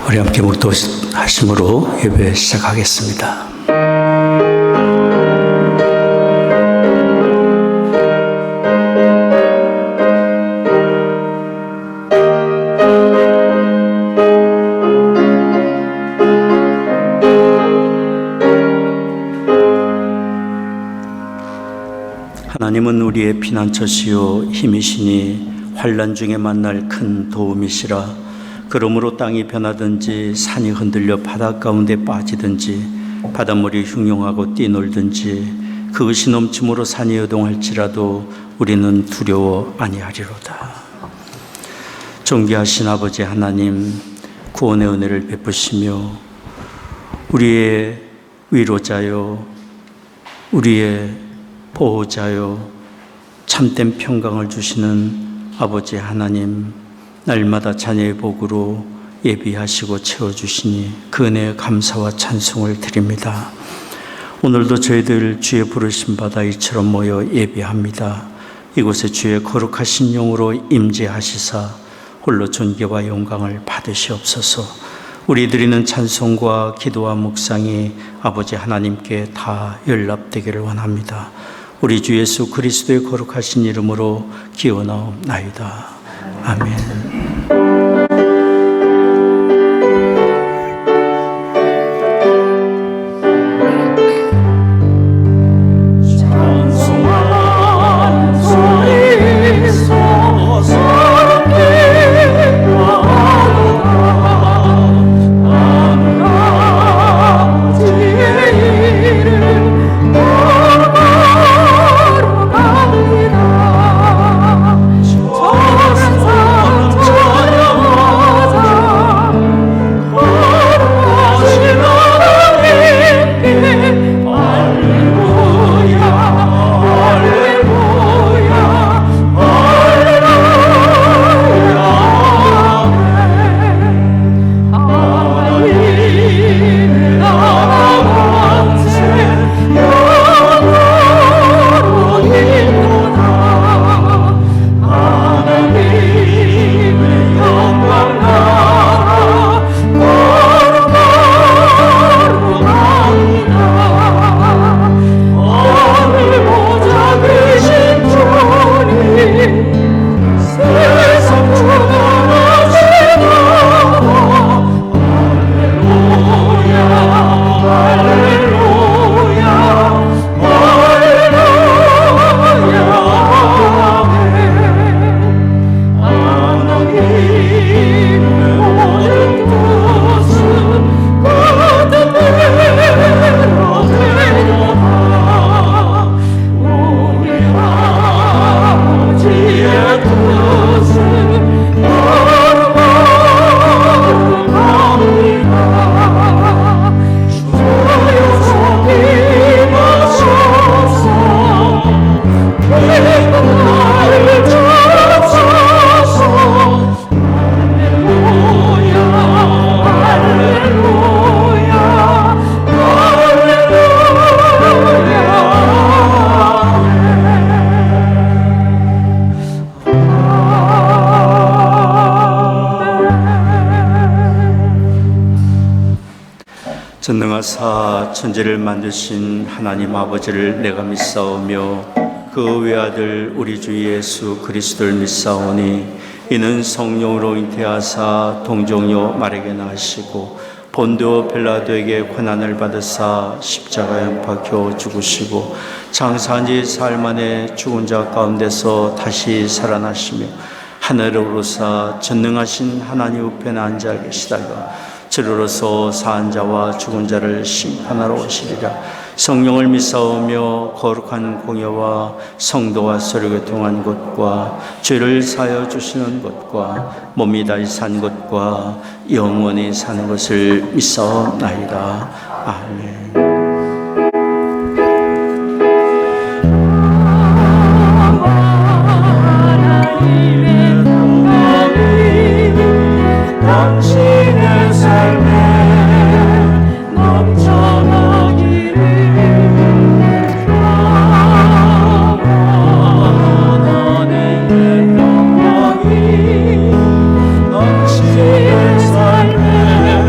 우리 함께 묵도하심으로 예배 시작하겠습니다. 하나님은 우리의 피난처시요 힘이시니 환난 중에 만날 큰 도움이시라. 그러므로 땅이 변하든지 산이 흔들려 바다 가운데 빠지든지 바닷물이 흉용하고 뛰놀든지 그것이 넘침으로 산이 요동할지라도 우리는 두려워 아니하리로다. 존귀하신 아버지 하나님, 구원의 은혜를 베푸시며 우리의 위로자요 우리의 보호자요 참된 평강을 주시는 아버지 하나님, 날마다 자녀의 복으로 예비하시고 채워주시니 그 은혜에 감사와 찬송을 드립니다. 오늘도 저희들 주의 부르심 받아 이처럼 모여 예비합니다. 이곳에 주의 거룩하신 영으로 임재하시사 홀로 존귀와 영광을 받으시옵소서. 우리 드리는 찬송과 기도와 묵상이 아버지 하나님께 다 연락되기를 원합니다. 우리 주 예수 그리스도의 거룩하신 이름으로 기원하옵나이다. 아멘. 전능하사 천지를 만드신 하나님 아버지를 내가 믿사오며 그 외아들 우리 주 예수 그리스도를 믿사오니 이는 성령으로 잉태하사 동정녀 마리아에게 나시고 본디오 빌라도에게 고난을 받으사 십자가에 박혀 죽으시고 장사한 지 사흘 만에 죽은 자 가운데서 다시 살아나시며 하늘에 오르사 전능하신 하나님 우편에 앉아 계시다가 주로서 사한 자와 죽은 자를 심판하러 오시리라. 성령을 믿사오며 거룩한 공예와 성도와 서로 교통한 것과 죄를 사하여 주시는 것과 몸이 다시 산 것과 영원히 사는 것을 믿사옵나이다. 아멘. 당신의 삶에 넘쳐나기를 영원한 영광이 당신의 삶에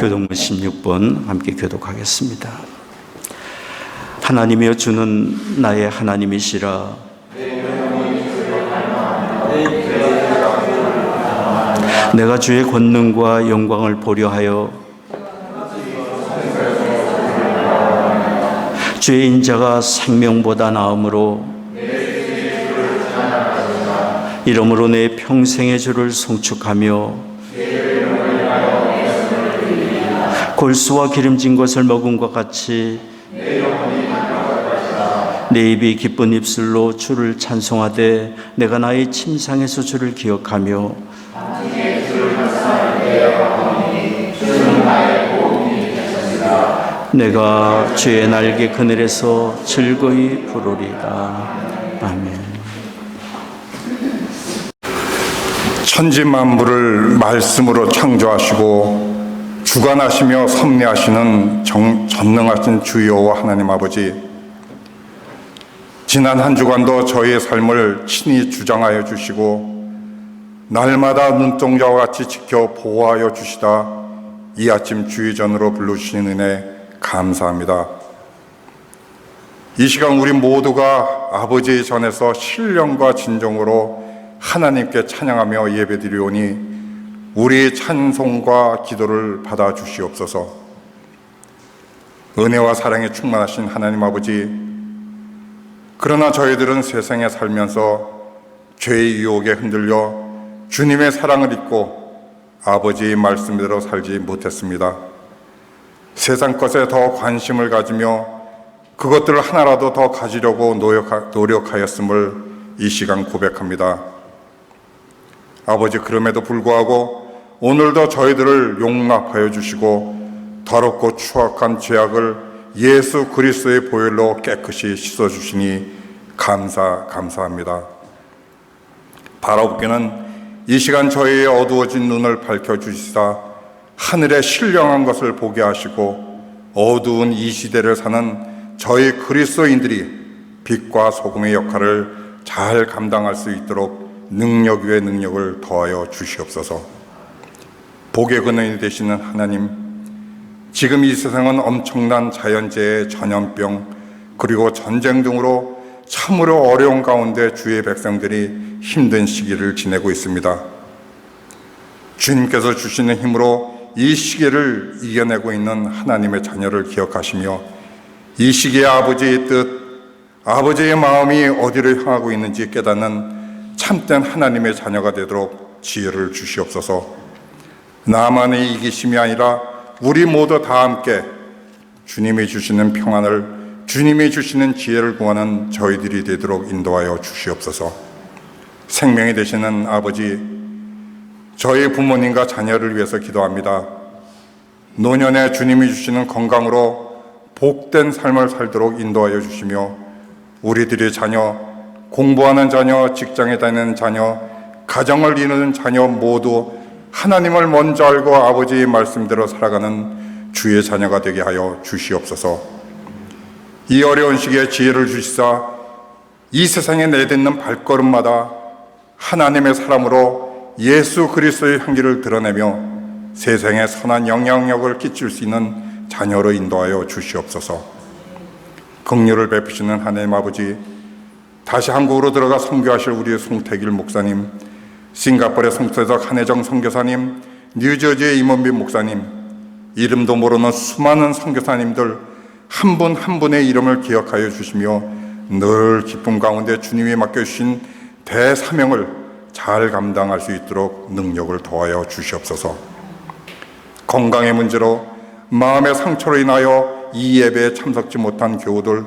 교독문 16번 함께 교독하겠습니다. 하나님이여 주는 나의 하나님이시라. 내가 주의 권능과 영광을 보려 하여 주의 인자가 생명보다 나음으로 이러므로 내 평생의 주를 송축하며 골수와 기름진 것을 먹은 것 같이 내 입이 기쁜 입술로 주를 찬송하되 내가 나의 침상에서 주를 기억하며 내가 주의 날개 그늘에서 즐거이 부르리라. 아멘. 천지 만물을 말씀으로 창조하시고 주관하시며 섭리하시는 전능하신 주 여호와 하나님 아버지, 지난 한 주간도 저희의 삶을 친히 주장하여 주시고 날마다 눈동자와 같이 지켜 보호하여 주시다 이 아침 주의전으로 불러주신 은혜 감사합니다. 이 시간 우리 모두가 아버지의 전에서 신령과 진정으로 하나님께 찬양하며 예배드리오니 우리의 찬송과 기도를 받아주시옵소서. 은혜와 사랑에 충만하신 하나님 아버지, 그러나 저희들은 세상에 살면서 죄의 유혹에 흔들려 주님의 사랑을 잊고 아버지의 말씀대로 살지 못했습니다. 세상 것에 더 관심을 가지며 그것들을 하나라도 더 가지려고 노력하였음을 이 시간 고백합니다. 아버지, 그럼에도 불구하고 오늘도 저희들을 용납하여 주시고 더럽고 추악한 죄악을 예수 그리스도의 보혈로 깨끗이 씻어주시니 감사합니다. 바라옵기는 이 시간 저희의 어두워진 눈을 밝혀주시사 하늘의 신령한 것을 보게 하시고 어두운 이 시대를 사는 저희 그리스도인들이 빛과 소금의 역할을 잘 감당할 수 있도록 능력 위에 능력을 더하여 주시옵소서. 복의 근원이 되시는 하나님, 지금 이 세상은 엄청난 자연재해, 전염병, 그리고 전쟁 등으로 참으로 어려운 가운데 주의 백성들이 힘든 시기를 지내고 있습니다. 주님께서 주시는 힘으로 이 시기를 이겨내고 있는 하나님의 자녀를 기억하시며 이 시기에 아버지의 뜻, 아버지의 마음이 어디를 향하고 있는지 깨닫는 참된 하나님의 자녀가 되도록 지혜를 주시옵소서. 나만의 이기심이 아니라 우리 모두 다 함께 주님이 주시는 평안을, 주님이 주시는 지혜를 구하는 저희들이 되도록 인도하여 주시옵소서. 생명이 되시는 아버지, 저희 부모님과 자녀를 위해서 기도합니다. 노년에 주님이 주시는 건강으로 복된 삶을 살도록 인도하여 주시며 우리들의 자녀, 공부하는 자녀, 직장에 다니는 자녀, 가정을 이루는 자녀 모두 하나님을 먼저 알고 아버지의 말씀대로 살아가는 주의 자녀가 되게 하여 주시옵소서. 이 어려운 시기에 지혜를 주시사 이 세상에 내딛는 발걸음마다 하나님의 사람으로 예수 그리스도의 향기를 드러내며 세상에 선한 영향력을 끼칠 수 있는 자녀로 인도하여 주시옵소서. 긍휼을 베푸시는 하나님 아버지, 다시 한국으로 들어가 선교하실 우리 송태길 목사님, 싱가포르의 송태석 한혜정 선교사님, 뉴저지의 임원빈 목사님, 이름도 모르는 수많은 선교사님들 한 분 한 분의 이름을 기억하여 주시며 늘 기쁨 가운데 주님이 맡겨주신 대사명을 잘 감당할 수 있도록 능력을 더하여 주시옵소서. 건강의 문제로 마음의 상처로 인하여 이 예배에 참석지 못한 교우들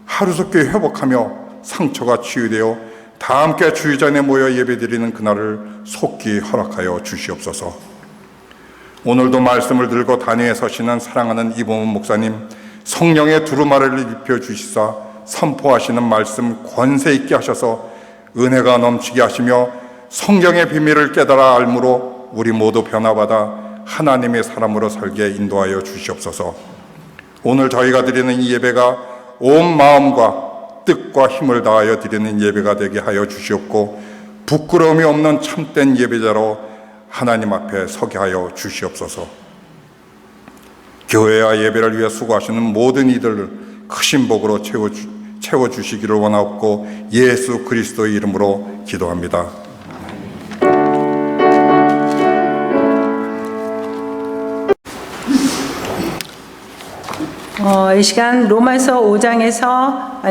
하루속히 회복하며 상처가 치유되어 다 함께 주의 전에 모여 예배드리는 그날을 속히 허락하여 주시옵소서. 오늘도 말씀을 들고 단위에 서시는 사랑하는 이범훈 목사님, 성령의 두루마리를 입혀 주시사 선포하시는 말씀 권세 있게 하셔서 은혜가 넘치게 하시며 성경의 비밀을 깨달아 알므로 우리 모두 변화받아 하나님의 사람으로 살게 인도하여 주시옵소서. 오늘 저희가 드리는 이 예배가 온 마음과 뜻과 힘을 다하여 드리는 예배가 되게 하여 주시옵고 부끄러움이 없는 참된 예배자로 하나님 앞에 서게 하여 주시옵소서. 교회와 예배를 위해 수고하시는 모든 이들을 크신 복으로 채워주시기를 원하옵고 예수 그리스도의 이름으로 기도합니다. 이 시간 로마서 8장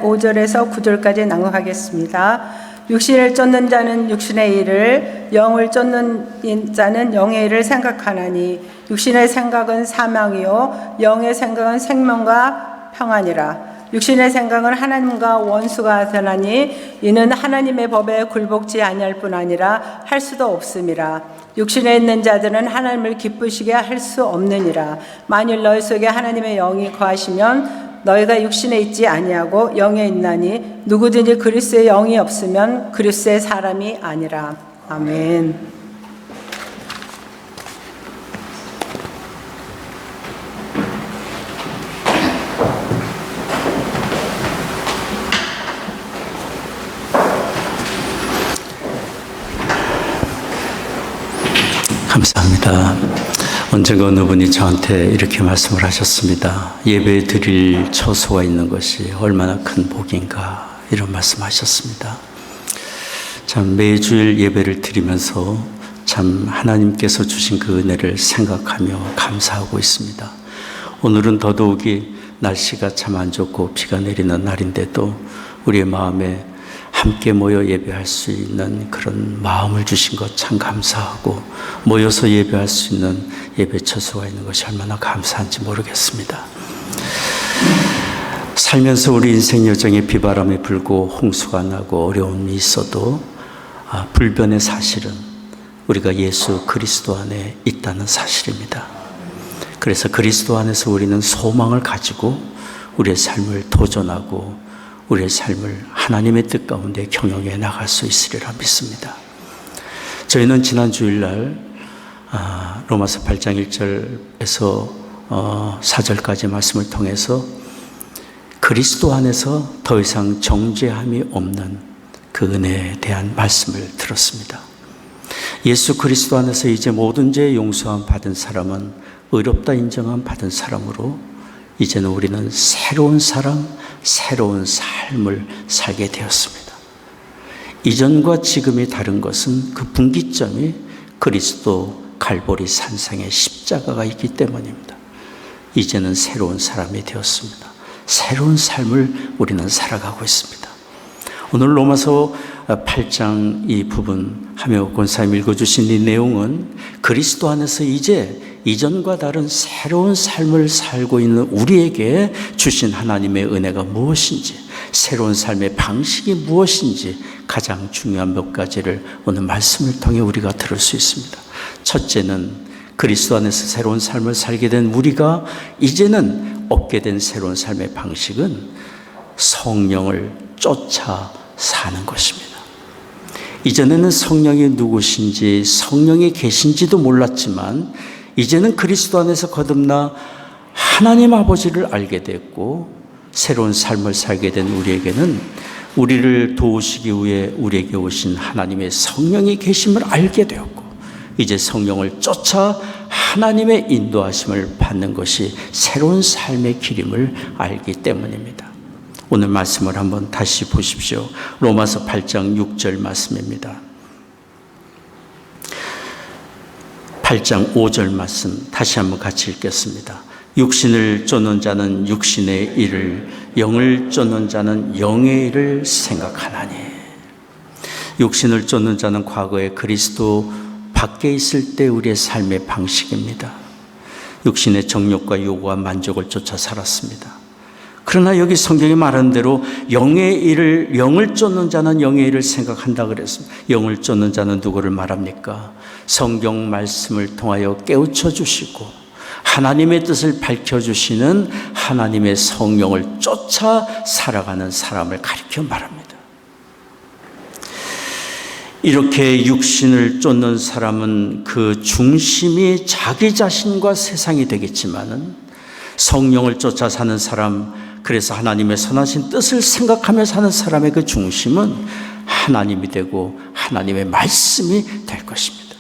5절에서 9절까지 낭독하겠습니다. 육신을 쫓는 자는 육신의 일을, 영을 쫓는 자는 영의 일을 생각하나니 육신의 생각은 사망이요 영의 생각은 생명과 평안이라. 육신의 생각은 하나님과 원수가 되나니 이는 하나님의 법에 굴복지 아니할 뿐 아니라 할 수도 없음이라. 육신에 있는 자들은 하나님을 기쁘시게 할 수 없느니라. 만일 너희 속에 하나님의 영이 거하시면 너희가 육신에 있지 아니하고 영에 있나니 누구든지 그리스도의 영이 없으면 그리스도의 사람이 아니라. 아멘. 감사합니다. 언젠가 어느 분이 저한테 이렇게 말씀을 하셨습니다. 예배 드릴 처소가 있는 것이 얼마나 큰 복인가, 이런 말씀하셨습니다. 참 매주일 예배를 드리면서 참 하나님께서 주신 그 은혜를 생각하며 감사하고 있습니다. 오늘은 더더욱이 날씨가 참 안 좋고 비가 내리는 날인데도 우리의 마음에 함께 모여 예배할 수 있는 그런 마음을 주신 것 참 감사하고, 모여서 예배할 수 있는 예배 처소가 있는 것이 얼마나 감사한지 모르겠습니다. 살면서 우리 인생 여정에 비바람이 불고 홍수가 나고 어려움이 있어도 불변의 사실은 우리가 예수 그리스도 안에 있다는 사실입니다. 그래서 그리스도 안에서 우리는 소망을 가지고 우리의 삶을 도전하고 우리의 삶을 하나님의 뜻 가운데 경영해 나갈 수 있으리라 믿습니다. 저희는 지난 주일날 로마서 8장 1절에서 4절까지 말씀을 통해서 그리스도 안에서 더 이상 정죄함이 없는 그 은혜에 대한 말씀을 들었습니다. 예수 그리스도 안에서 이제 모든 죄 용서함 받은 사람은 의롭다 인정함 받은 사람으로 이제는 우리는 새로운 사람, 새로운 삶을 살게 되었습니다. 이전과 지금이 다른 것은 그 분기점이 그리스도 갈보리 산상의 십자가가 있기 때문입니다. 이제는 새로운 사람이 되었습니다. 새로운 삶을 우리는 살아가고 있습니다. 오늘 로마서 8장 이 부분 하며 권사님 읽어주신 이 내용은 그리스도 안에서 이제 이전과 다른 새로운 삶을 살고 있는 우리에게 주신 하나님의 은혜가 무엇인지, 새로운 삶의 방식이 무엇인지 가장 중요한 몇 가지를 오늘 말씀을 통해 우리가 들을 수 있습니다. 첫째는 그리스도 안에서 새로운 삶을 살게 된 우리가 이제는 얻게 된 새로운 삶의 방식은 성령을 쫓아 사는 것입니다. 이전에는 성령이 누구신지, 성령이 계신지도 몰랐지만 이제는 그리스도 안에서 거듭나 하나님 아버지를 알게 됐고 새로운 삶을 살게 된 우리에게는 우리를 도우시기 위해 우리에게 오신 하나님의 성령이 계심을 알게 되었고 이제 성령을 쫓아 하나님의 인도하심을 받는 것이 새로운 삶의 길임을 알기 때문입니다. 오늘 말씀을 한번 다시 보십시오. 로마서 8장 6절 말씀입니다. 8장 5절 말씀 다시 한번 같이 읽겠습니다. 육신을 쫓는 자는 육신의 일을, 영을 쫓는 자는 영의 일을 생각하나니. 육신을 쫓는 자는 과거에 그리스도 밖에 있을 때 우리의 삶의 방식입니다. 육신의 정욕과 요구와 만족을 쫓아 살았습니다. 그러나 여기 성경이 말하는 대로 영의 일을, 영을 쫓는 자는 영의 일을 생각한다 그랬습니다. 영을 쫓는 자는 누구를 말합니까? 성경 말씀을 통하여 깨우쳐 주시고 하나님의 뜻을 밝혀주시는 하나님의 성령을 쫓아 살아가는 사람을 가리켜 말합니다. 이렇게 육신을 쫓는 사람은 그 중심이 자기 자신과 세상이 되겠지만은 성령을 쫓아 사는 사람, 그래서 하나님의 선하신 뜻을 생각하며 사는 사람의 그 중심은 하나님이 되고 하나님의 말씀이 될 것입니다.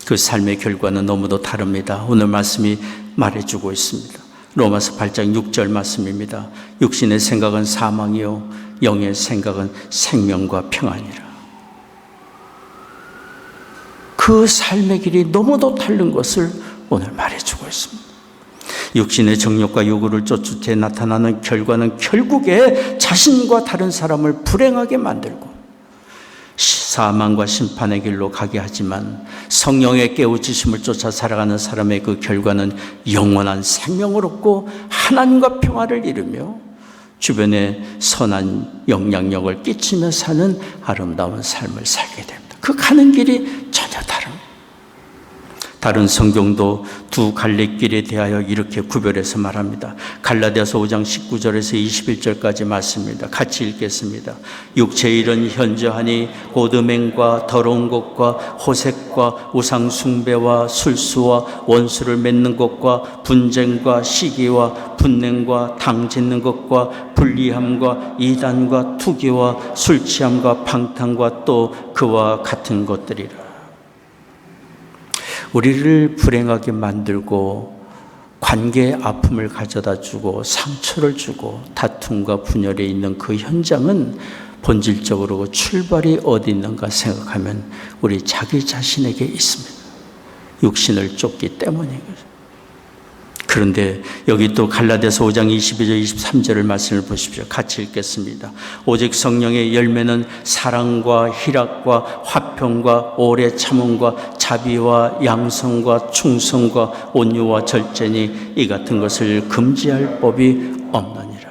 그 삶의 결과는 너무도 다릅니다. 오늘 말씀이 말해주고 있습니다. 로마서 8장 6절 말씀입니다. 육신의 생각은 사망이요 영의 생각은 생명과 평안이라. 그 삶의 길이 너무도 다른 것을 오늘 말해주고 있습니다. 육신의 정욕과 요구를 쫓을 때 나타나는 결과는 결국에 자신과 다른 사람을 불행하게 만들고 사망과 심판의 길로 가게 하지만 성령의 깨우치심을 쫓아 살아가는 사람의 그 결과는 영원한 생명을 얻고 하나님과 평화를 이루며 주변에 선한 영향력을 끼치며 사는 아름다운 삶을 살게 됩니다. 그 가는 길이 전혀 다릅니다. 다른 성경도 두 갈래길에 대하여 이렇게 구별해서 말합니다. 갈라디아서 5장 19절에서 21절까지 말씀입니다. 같이 읽겠습니다. 육체의 일은 현저하니 곧 음행과 더러운 것과 호색과 우상 숭배와 술수와 원수를 맺는 것과 분쟁과 시기와 분냉과 당짓는 것과 불리함과 이단과 투기와 술취함과 방탕과 또 그와 같은 것들이라. 우리를 불행하게 만들고 관계의 아픔을 가져다 주고 상처를 주고 다툼과 분열에 있는 그 현장은 본질적으로 출발이 어디 있는가 생각하면 우리 자기 자신에게 있습니다. 육신을 쫓기 때문인 거죠. 그런데 여기 또 갈라디아서 5장 22절 23절을 말씀을 보십시오. 같이 읽겠습니다. 오직 성령의 열매는 사랑과 희락과 화평과 오래 참음과 자비와 양성과 충성과 온유와 절제니 이 같은 것을 금지할 법이 없느니라.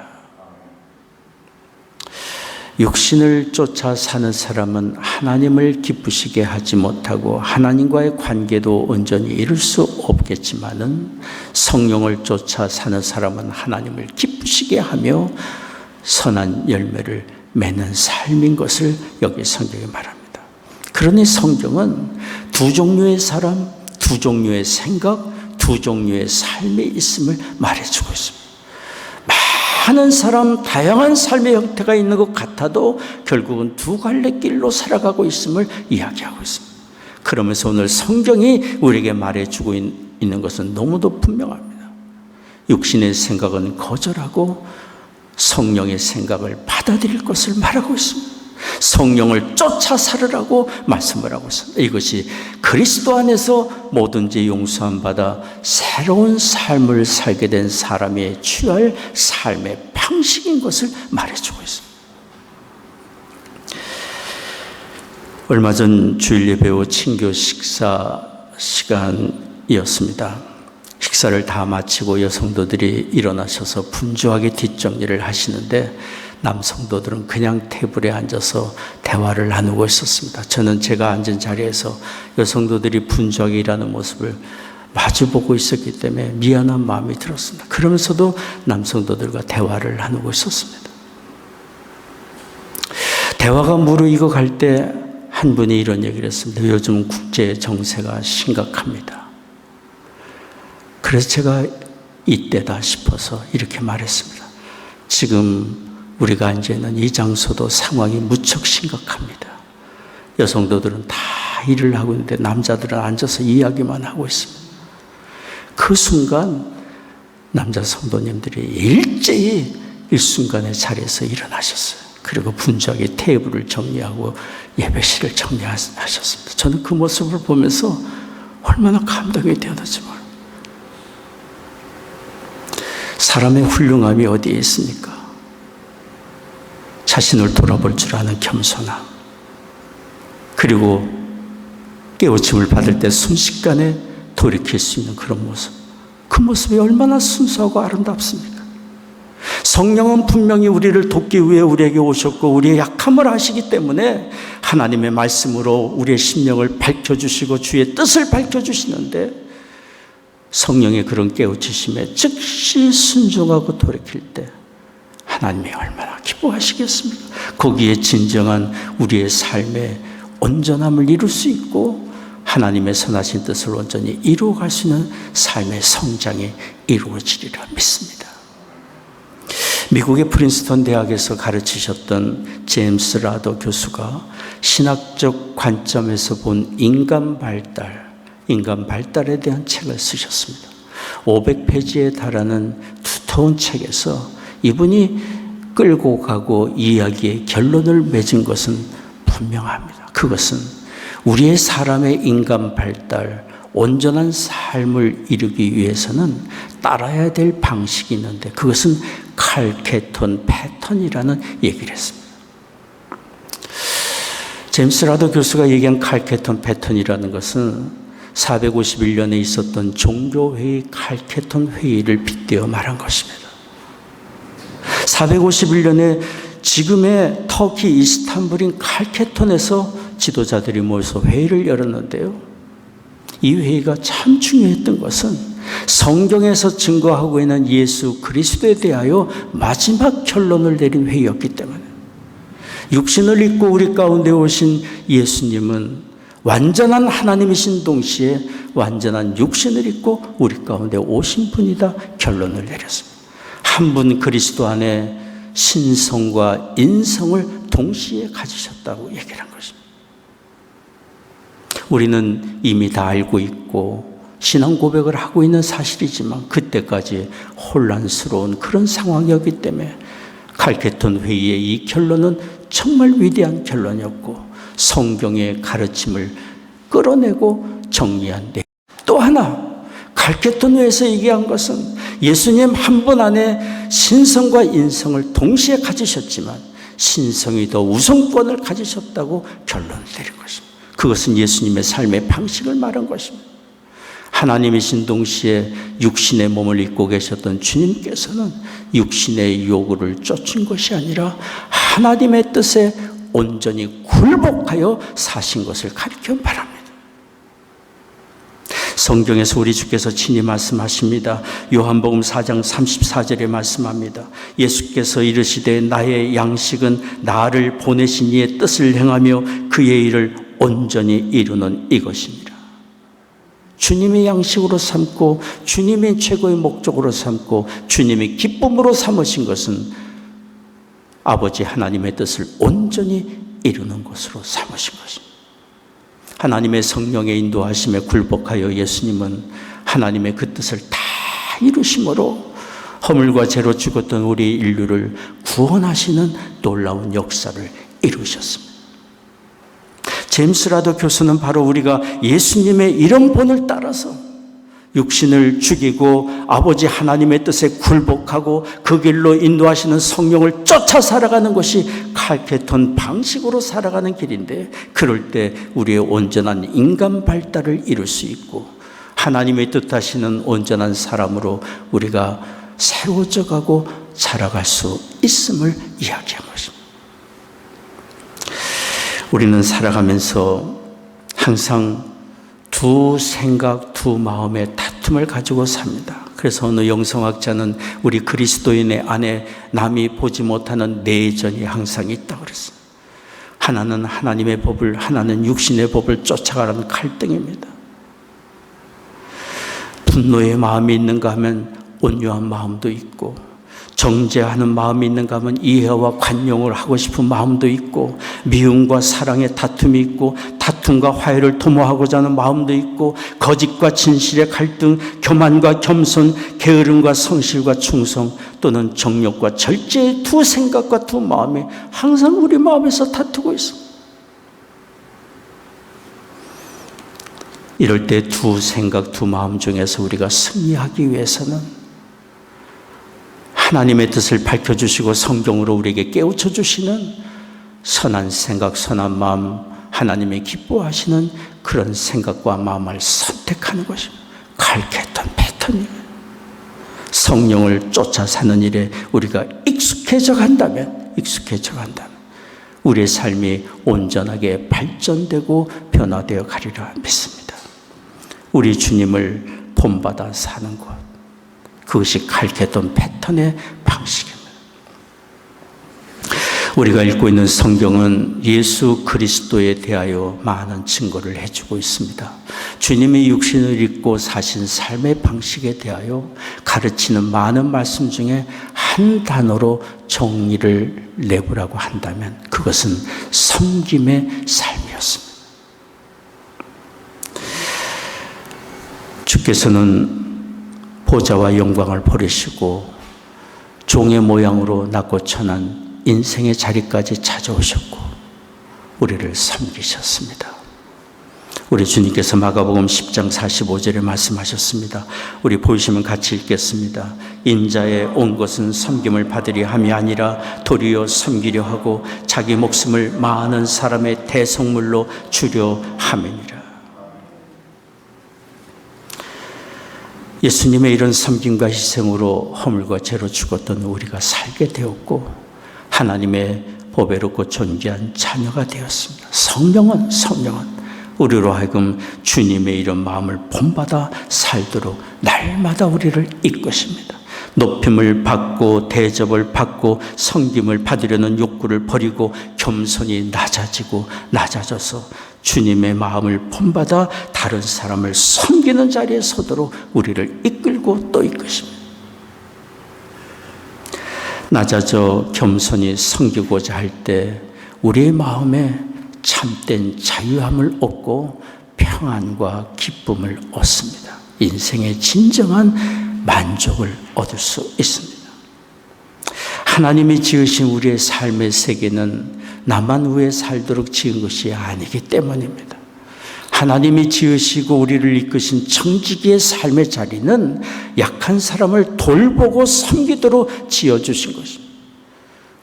육신을 쫓아 사는 사람은 하나님을 기쁘시게 하지 못하고 하나님과의 관계도 온전히 이룰 수 없겠지만은 성령을 쫓아 사는 사람은 하나님을 기쁘시게 하며 선한 열매를 맺는 삶인 것을 여기 성경이 말합니다. 그러니 성경은 두 종류의 사람, 두 종류의 생각, 두 종류의 삶이 있음을 말해주고 있습니다. 많은 사람, 다양한 삶의 형태가 있는 것 같아도 결국은 두 갈래 길로 살아가고 있음을 이야기하고 있습니다. 그러면서 오늘 성경이 우리에게 말해주고 있는 것은 너무도 분명합니다. 육신의 생각은 거절하고 성령의 생각을 받아들일 것을 말하고 있습니다. 성령을 쫓아 살으라고 말씀을 하고 있습니다. 이것이 그리스도 안에서 뭐든지 용서함 받아 새로운 삶을 살게 된 사람이 취할 삶의 방식인 것을 말해주고 있습니다. 얼마 전 주일 예배 후 친교 식사 시간이었습니다. 식사를 다 마치고 여성도들이 일어나셔서 분주하게 뒷정리를 하시는데 남성도들은 그냥 테이블에 앉아서 대화를 나누고 있었습니다. 저는 제가 앉은 자리에서 여성도들이 분주하게 일하는 모습을 마주보고 있었기 때문에 미안한 마음이 들었습니다. 그러면서도 남성도들과 대화를 나누고 있었습니다. 대화가 무르익어 갈 때 한 분이 이런 얘기를 했습니다. 요즘 국제 정세가 심각합니다. 그래서 제가 이때다 싶어서 이렇게 말했습니다. 지금 우리가 앉아 있는 이 장소도 상황이 무척 심각합니다. 여성도들은 다 일을 하고 있는데 남자들은 앉아서 이야기만 하고 있습니다. 그 순간 남자 성도님들이 일제히 일순간의 자리에서 일어나셨어요. 그리고 분주하게 테이블을 정리하고 예배실을 정리하셨습니다. 저는 그 모습을 보면서 얼마나 감동이 되었는지 몰라요. 사람의 훌륭함이 어디에 있습니까? 자신을 돌아볼 줄 아는 겸손함, 그리고 깨우침을 받을 때 순식간에 돌이킬 수 있는 그런 모습, 그 모습이 얼마나 순수하고 아름답습니까? 성령은 분명히 우리를 돕기 위해 우리에게 오셨고 우리의 약함을 아시기 때문에 하나님의 말씀으로 우리의 심령을 밝혀주시고 주의 뜻을 밝혀주시는데, 성령의 그런 깨우치심에 즉시 순종하고 돌이킬 때 하나님이 얼마나 기뻐하시겠습니까? 거기에 진정한 우리의 삶의 온전함을 이룰 수 있고 하나님의 선하신 뜻을 온전히 이루어갈 수 있는 삶의 성장이 이루어지리라 믿습니다. 미국의 프린스턴 대학에서 가르치셨던 제임스 라더 교수가 신학적 관점에서 본 인간 발달에 대한 책을 쓰셨습니다. 500페이지에 달하는 두터운 책에서 이분이 끌고 가고 이야기의 결론을 맺은 것은 분명합니다. 그것은 우리의 사람의 인간 발달, 온전한 삶을 이루기 위해서는 따라야 될 방식이 있는데 그것은 칼케톤 패턴이라는 얘기를 했습니다. 제임스 라더 교수가 얘기한 칼케톤 패턴이라는 것은 451년에 있었던 종교회의 칼케톤 회의를 빗대어 말한 것입니다. 451년에 지금의 터키 이스탄불인 칼케톤에서 지도자들이 모여서 회의를 열었는데요. 이 회의가 참 중요했던 것은 성경에서 증거하고 있는 예수 그리스도에 대하여 마지막 결론을 내린 회의였기 때문에, 육신을 입고 우리 가운데 오신 예수님은 완전한 하나님이신 동시에 완전한 육신을 입고 우리 가운데 오신 분이다 결론을 내렸습니다. 한 분 그리스도 안에 신성과 인성을 동시에 가지셨다고 얘기를 한 것입니다. 우리는 이미 다 알고 있고 신앙 고백을 하고 있는 사실이지만 그때까지 혼란스러운 그런 상황이었기 때문에 칼케톤 회의의 이 결론은 정말 위대한 결론이었고 성경의 가르침을 끌어내고 정리한 데, 또 하나 칼케톤 회의에서 얘기한 것은 예수님 한 분 안에 신성과 인성을 동시에 가지셨지만 신성이 더 우선권을 가지셨다고 결론을 내린 것입니다. 그것은 예수님의 삶의 방식을 말한 것입니다. 하나님이신 동시에 육신의 몸을 입고 계셨던 주님께서는 육신의 요구를 쫓은 것이 아니라 하나님의 뜻에 온전히 굴복하여 사신 것을 가리켜 말합니다. 성경에서 우리 주께서 친히 말씀하십니다. 요한복음 4장 34절에 말씀합니다. 예수께서 이르시되 나의 양식은 나를 보내신 이의 뜻을 행하며 그의 일을 온전히 이루는 이것이니라. 주님의 양식으로 삼고 주님의 최고의 목적으로 삼고 주님의 기쁨으로 삼으신 것은 아버지 하나님의 뜻을 온전히 이루는 것으로 삼으신 것입니다. 하나님의 성령의 인도하심에 굴복하여 예수님은 하나님의 그 뜻을 다 이루심으로 허물과 죄로 죽었던 우리 인류를 구원하시는 놀라운 역사를 이루셨습니다. 제임스 라더 교수는 바로 우리가 예수님의 이런 본을 따라서 육신을 죽이고 아버지 하나님의 뜻에 굴복하고 그 길로 인도하시는 성령을 쫓아 살아가는 것이 칼케톤 방식으로 살아가는 길인데, 그럴 때 우리의 온전한 인간 발달을 이룰 수 있고 하나님의 뜻하시는 온전한 사람으로 우리가 새로워져 가고 자라갈 수 있음을 이야기한 것입니다. 우리는 살아가면서 항상 두 생각, 두 마음의 다툼을 가지고 삽니다. 그래서 어느 영성학자는 우리 그리스도인의 안에 남이 보지 못하는 내전이 항상 있다고 그랬어요. 하나는 하나님의 법을, 하나는 육신의 법을 쫓아가라는 갈등입니다. 분노의 마음이 있는가 하면 온유한 마음도 있고, 정죄하는 마음이 있는가 하면 이해와 관용을 하고 싶은 마음도 있고, 미움과 사랑의 다툼이 있고, 다툼과 화해를 도모하고자 하는 마음도 있고, 거짓과 진실의 갈등, 교만과 겸손, 게으름과 성실과 충성, 또는 정욕과 절제의 두 생각과 두 마음이 항상 우리 마음에서 다투고 있습니다. 이럴 때 두 생각, 두 마음 중에서 우리가 승리하기 위해서는 하나님의 뜻을 밝혀주시고 성경으로 우리에게 깨우쳐 주시는 선한 생각, 선한 마음, 하나님의 기뻐하시는 그런 생각과 마음을 선택하는 것입니다. 칼케톤 패턴이에요. 성령을 쫓아 사는 일에 우리가 익숙해져 간다면 우리의 삶이 온전하게 발전되고 변화되어 가리라 믿습니다. 우리 주님을 본받아 사는 것, 그것이 칼케톤 패턴의 방식입니다. 우리가 읽고 있는 성경은 예수 그리스도에 대하여 많은 증거를 해주고 있습니다. 주님이 육신을 입고 사신 삶의 방식에 대하여 가르치는 많은 말씀 중에 한 단어로 정의를 내보라고 한다면 그것은 섬김의 삶이었습니다. 주께서는 보좌와 영광을 버리시고 종의 모양으로 낮고 천한 인생의 자리까지 찾아오셨고 우리를 섬기셨습니다. 우리 주님께서 마가복음 10장 45절에 말씀하셨습니다. 우리 보이시면 같이 읽겠습니다. 인자의 온 것은 섬김을 받으려 함이 아니라 도리어 섬기려 하고 자기 목숨을 많은 사람의 대속물로 주려 함이니라. 예수님의 이런 섬김과 희생으로 허물과 죄로 죽었던 우리가 살게 되었고 하나님의 보배롭고 존귀한 자녀가 되었습니다. 성령은 우리로 하여금 주님의 이런 마음을 본받아 살도록 날마다 우리를 이끄십니다. 높임을 받고 대접을 받고 섬김을 받으려는 욕구를 버리고 겸손히 낮아져서 주님의 마음을 본받아 다른 사람을 섬기는 자리에 서도록 우리를 이끌고 또 이끄십니다. 낮아져 겸손히 섬기고자 할 때 우리의 마음에 참된 자유함을 얻고 평안과 기쁨을 얻습니다. 인생의 진정한 만족을 얻을 수 있습니다. 하나님이 지으신 우리의 삶의 세계는 나만 위해 살도록 지은 것이 아니기 때문입니다. 하나님이 지으시고 우리를 이끄신 청지기의 삶의 자리는 약한 사람을 돌보고 섬기도록 지어주신 것입니다.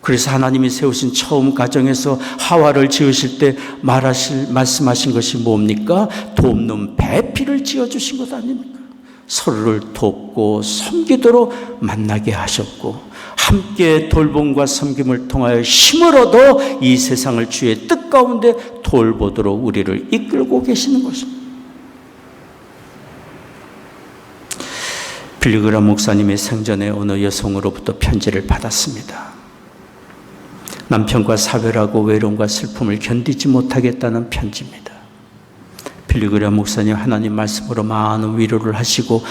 그래서 하나님이 세우신 처음 가정에서 하와를 지으실 때 말씀하신 것이 뭡니까? 돕는 배필을 지어주신 것 아닙니까? 서로를 돕고 섬기도록 만나게 하셨고 함께 돌봄과 섬김을 통하여 힘을 얻어 이 세상을 주의 뜻 가운데 돌보도록 우리를 이끌고 계시는 것입니다. 빌리그람 목사님의 생전에 어느 여성으로부터 편지를 받았습니다. 남편과 사별하고 외로움과 슬픔을 견디지 못하겠다는 편지입니다. 빌리그람 목사님 하나님 말씀으로 많은 위로를 하시고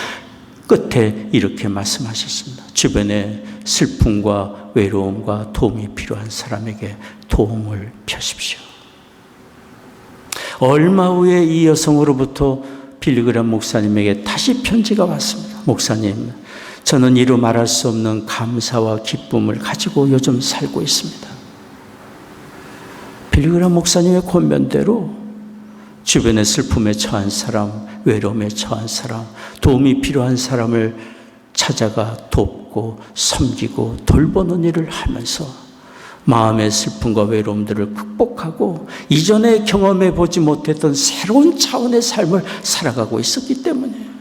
끝에 이렇게 말씀하셨습니다. 주변에 슬픔과 외로움과 도움이 필요한 사람에게 도움을 펴십시오. 얼마 후에 이 여성으로부터 빌리그람 목사님에게 다시 편지가 왔습니다. 목사님, 저는 이루 말할 수 없는 감사와 기쁨을 가지고 요즘 살고 있습니다. 빌리그람 목사님의 권면대로 주변의 슬픔에 처한 사람, 외로움에 처한 사람, 도움이 필요한 사람을 찾아가 돕고 섬기고 돌보는 일을 하면서 마음의 슬픔과 외로움들을 극복하고 이전에 경험해 보지 못했던 새로운 차원의 삶을 살아가고 있었기 때문이에요.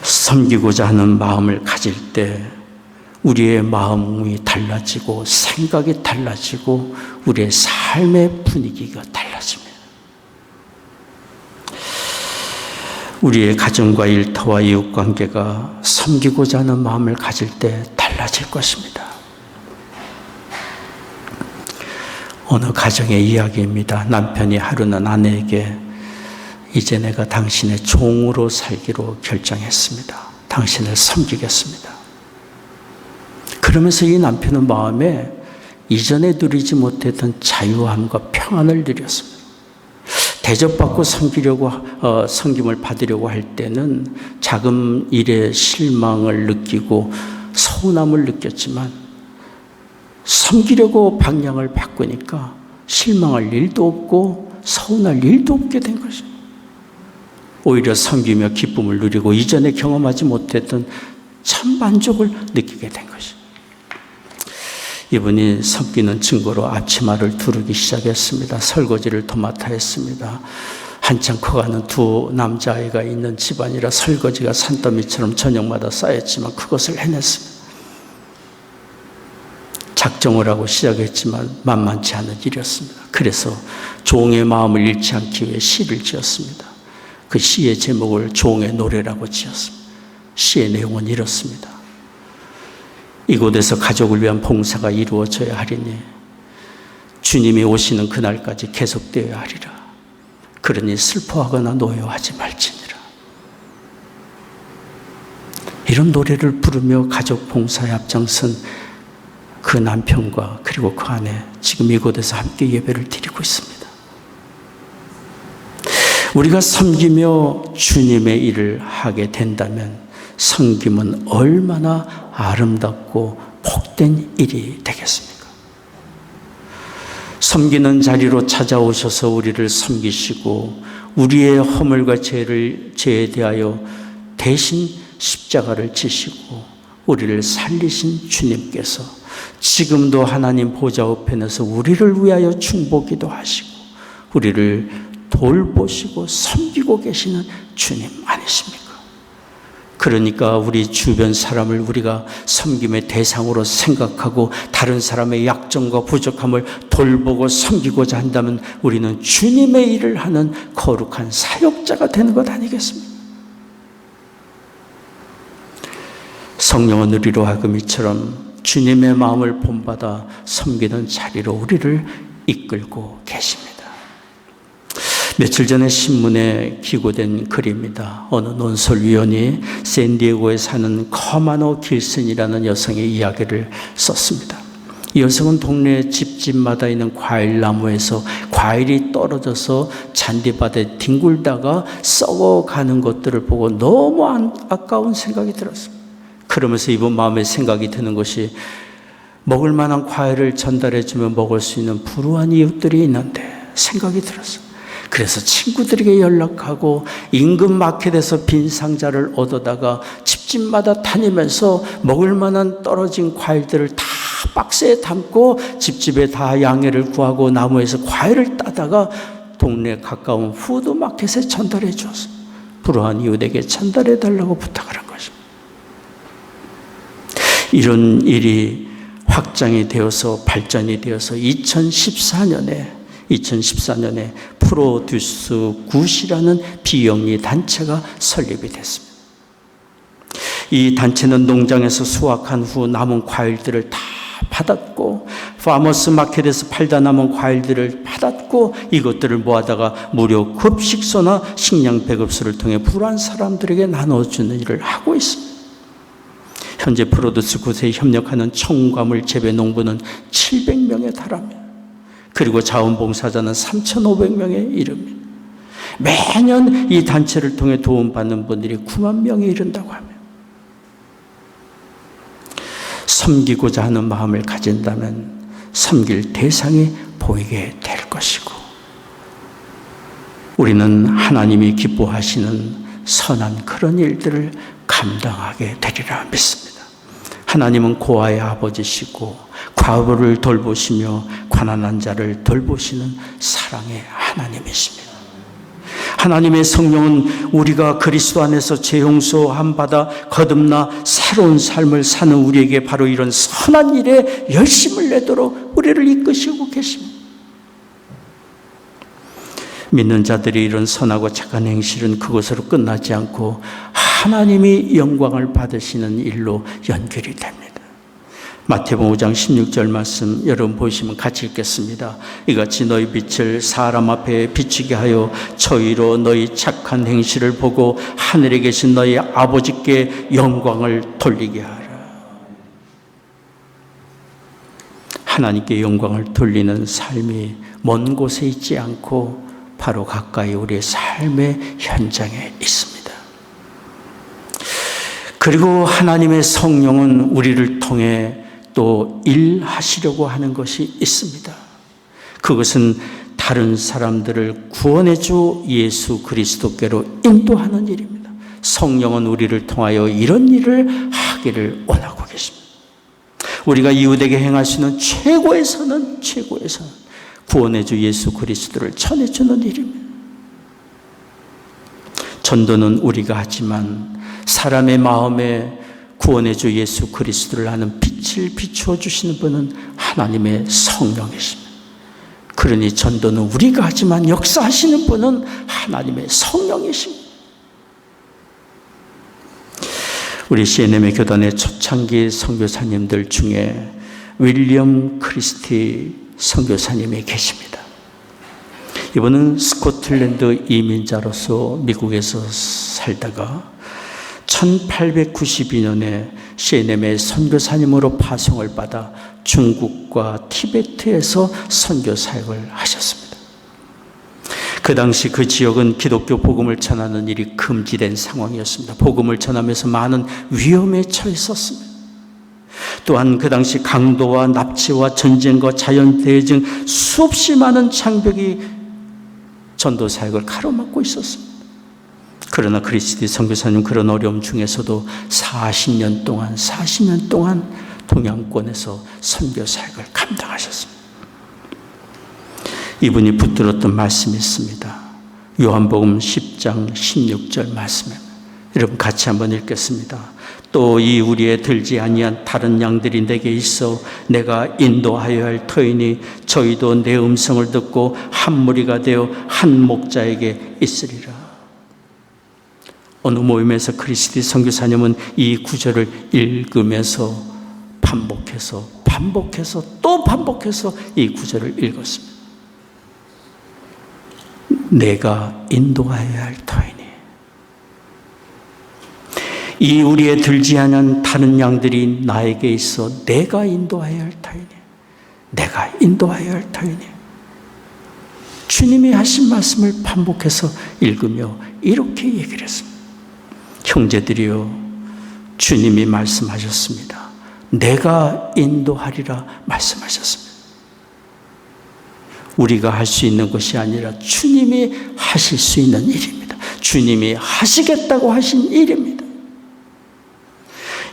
섬기고자 하는 마음을 가질 때 우리의 마음이 달라지고 생각이 달라지고 우리의 삶의 분위기가 달라집니다. 우리의 가정과 일터와 이웃관계가 섬기고자 하는 마음을 가질 때 달라질 것입니다. 어느 가정의 이야기입니다. 남편이 하루는 아내에게 이제 내가 당신의 종으로 살기로 결정했습니다. 당신을 섬기겠습니다. 그러면서 이 남편은 마음에 이전에 누리지 못했던 자유함과 평안을 누렸습니다. 대접받고 섬김을 받으려고 할 때는 작은 일에 실망을 느끼고 서운함을 느꼈지만 섬기려고 방향을 바꾸니까 실망할 일도 없고 서운할 일도 없게 된 것입니다. 오히려 섬기며 기쁨을 누리고 이전에 경험하지 못했던 참 만족을 느끼게 된 것입니다. 이분이 섬기는 증거로 앞치마를 두르기 시작했습니다. 설거지를 도맡아 했습니다. 한참 커가는 두 남자아이가 있는 집안이라 설거지가 산더미처럼 저녁마다 쌓였지만 그것을 해냈습니다. 작정을 하고 시작했지만 만만치 않은 일이었습니다. 그래서 종의 마음을 잃지 않기 위해 시를 지었습니다. 그 시의 제목을 종의 노래라고 지었습니다. 시의 내용은 이렇습니다. 이곳에서 가족을 위한 봉사가 이루어져야 하리니 주님이 오시는 그날까지 계속되어야 하리라. 그러니 슬퍼하거나 노여하지 말지니라. 이런 노래를 부르며 가족 봉사에 앞장선 그 남편과 그리고 그 아내 지금 이곳에서 함께 예배를 드리고 있습니다. 우리가 섬기며 주님의 일을 하게 된다면 섬김은 얼마나 아름답고 복된 일이 되겠습니까? 섬기는 자리로 찾아오셔서 우리를 섬기시고 우리의 허물과 죄에 대하여 대신 십자가를 지시고 우리를 살리신 주님께서 지금도 하나님 보좌 우편에서 우리를 위하여 중보기도 하시고 우리를 돌보시고 섬기고 계시는 주님 아니십니까? 그러니까 우리 주변 사람을 우리가 섬김의 대상으로 생각하고 다른 사람의 약점과 부족함을 돌보고 섬기고자 한다면 우리는 주님의 일을 하는 거룩한 사역자가 되는 것 아니겠습니까? 성령은 우리로 하여금 이처럼 주님의 마음을 본받아 섬기는 자리로 우리를 이끌고 계십니다. 며칠 전에 신문에 기고된 글입니다. 어느 논설위원이 샌디에고에 사는 커마노 길슨이라는 여성의 이야기를 썼습니다. 이 여성은 동네 집집마다 있는 과일나무에서 과일이 떨어져서 잔디밭에 뒹굴다가 썩어가는 것들을 보고 너무 아까운 생각이 들었습니다. 그러면서 이분 마음에 생각이 드는 것이 먹을 만한 과일을 전달해주면 먹을 수 있는 불우한 이웃들이 있는데 생각이 들었어요. 그래서 친구들에게 연락하고 인근 마켓에서 빈 상자를 얻어다가 집집마다 다니면서 먹을 만한 떨어진 과일들을 다 박스에 담고 집집에 다 양해를 구하고 나무에서 과일을 따다가 동네 가까운 푸드마켓에 전달해 주었어요. 불우한 이웃에게 전달해 달라고 부탁을 한 것입니다. 이런 일이 확장이 되어서 발전이 되어서 2014년에 프로듀스 굿이라는 비영리 단체가 설립이 됐습니다. 이 단체는 농장에서 수확한 후 남은 과일들을 다 받았고, 파머스 마켓에서 팔다 남은 과일들을 받았고, 이것들을 모아다가 무료 급식소나 식량 배급소를 통해 불우한 사람들에게 나눠주는 일을 하고 있습니다. 현재 프로듀스 굿에 협력하는 첨가물 재배 농부는 700명에 달합니다. 그리고 자원봉사자는 3,500명에 이릅니다. 매년 이 단체를 통해 도움받는 분들이 9만 명에 이른다고 합니다. 섬기고자 하는 마음을 가진다면 섬길 대상이 보이게 될 것이고, 우리는 하나님이 기뻐하시는 선한 그런 일들을 감당하게 되리라 믿습니다. 하나님은 고아의 아버지시고 과부를 돌보시며 가난한 자를 돌보시는 사랑의 하나님이십니다. 하나님의 성령은 우리가 그리스도 안에서 재용서함 받아 거듭나 새로운 삶을 사는 우리에게 바로 이런 선한 일에 열심을 내도록 우리를 이끄시고 계십니다. 믿는 자들이 이런 선하고 착한 행실은 그것으로 끝나지 않고 하나님이 영광을 받으시는 일로 연결이 됩니다. 마태복음 5장 16절 말씀 여러분 보시면 같이 읽겠습니다. 이같이 너희 빛을 사람 앞에 비추게 하여 저희로 너희 착한 행실을 보고 하늘에 계신 너희 아버지께 영광을 돌리게 하라. 하나님께 영광을 돌리는 삶이 먼 곳에 있지 않고 바로 가까이 우리의 삶의 현장에 있습니다. 그리고 하나님의 성령은 우리를 통해 또 일하시려고 하는 것이 있습니다. 그것은 다른 사람들을 구원의 주 예수 그리스도께로 인도하는 일입니다. 성령은 우리를 통하여 이런 일을 하기를 원하고 계십니다. 우리가 이웃에게 행할 수 있는 최고의 선은 구원의 주 예수 그리스도를 전해주는 일입니다. 전도는 우리가 하지만 사람의 마음에 구원의 주 예수 그리스도를 아는 빛을 비추어 주시는 분은 하나님의 성령이십니다. 그러니 전도는 우리가 하지만 역사하시는 분은 하나님의 성령이십니다. 우리 CNM의 교단의 초창기 선교사님들 중에 윌리엄 크리스티 선교사님이 계십니다. 이분은 스코틀랜드 이민자로서 미국에서 살다가 1892년에 CNM의 선교사님으로 파송을 받아 중국과 티베트에서 선교 사역을 하셨습니다. 그 당시 그 지역은 기독교 복음을 전하는 일이 금지된 상황이었습니다. 복음을 전하면서 많은 위험에 처했었습니다. 또한 그 당시 강도와 납치와 전쟁과 자연재해 등 수없이 많은 장벽이 전도 사역을 가로막고 있었습니다. 그러나 크리스티 선교사님 그런 어려움 중에서도 40년 동안 동양권에서 선교 사역을 감당하셨습니다. 이분이 붙들었던 말씀이 있습니다. 요한복음 10장 16절 말씀입니다. 여러분 같이 한번 읽겠습니다. 또 이 우리에 들지 아니한 다른 양들이 내게 있어 내가 인도하여야 할 터이니 저희도 내 음성을 듣고 한 무리가 되어 한 목자에게 있으리라. 어느 모임에서 크리스티 선교사님은 이 구절을 읽으면서 반복해서 또 반복해서 이 구절을 읽었습니다. 내가 인도하여야 할 터이니, 이 우리에 들지 않은 다른 양들이 나에게 있어 내가 인도하여야 할 터이니, 내가 인도하여야 할 터이니. 주님이 하신 말씀을 반복해서 읽으며 이렇게 얘기를 했습니다. 형제들이여, 주님이 말씀하셨습니다. 내가 인도하리라 말씀하셨습니다. 우리가 할 수 있는 것이 아니라 주님이 하실 수 있는 일입니다. 주님이 하시겠다고 하신 일입니다.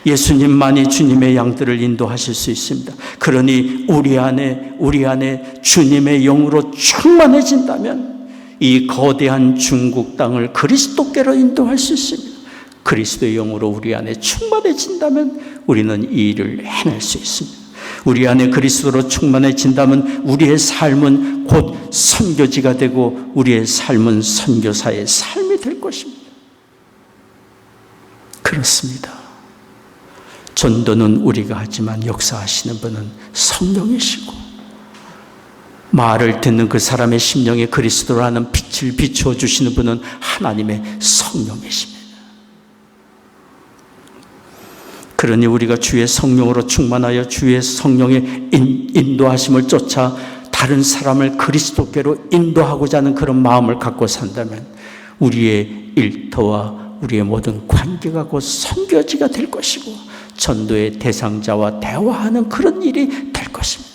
예수님만이 주님의 양들을 인도하실 수 있습니다. 그러니 우리 안에 주님의 영으로 충만해진다면 이 거대한 중국 땅을 그리스도께로 인도할 수 있습니다. 그리스도의 영으로 우리 안에 충만해진다면 우리는 이 일을 해낼 수 있습니다. 우리 안에 그리스도로 충만해진다면 우리의 삶은 곧 선교지가 되고 우리의 삶은 선교사의 삶이 될 것입니다. 그렇습니다. 전도는 우리가 하지만 역사하시는 분은 성령이시고 말을 듣는 그 사람의 심령에 그리스도라는 빛을 비추어 주시는 분은 하나님의 성령이십니다. 그러니 우리가 주의 성령으로 충만하여 주의 성령의 인도하심을 쫓아 다른 사람을 그리스도께로 인도하고자 하는 그런 마음을 갖고 산다면 우리의 일터와 우리의 모든 관계가 곧 선교지가 될 것이고 전도의 대상자와 대화하는 그런 일이 될 것입니다.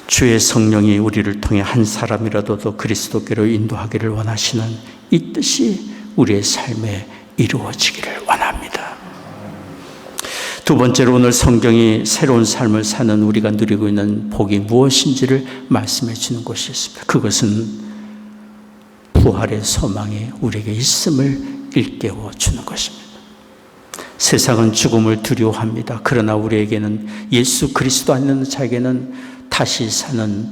주의 성령이 우리를 통해 한 사람이라도 더 그리스도께로 인도하기를 원하시는 이 뜻이 우리의 삶에 이루어지기를 원합니다. 두 번째로 오늘 성경이 새로운 삶을 사는 우리가 누리고 있는 복이 무엇인지를 말씀해 주는 것이 있습니다. 그것은 부활의 소망이 우리에게 있음을 일깨워 주는 것입니다. 세상은 죽음을 두려워합니다. 그러나 우리에게는 예수 그리스도 안에는 자에게는 다시 사는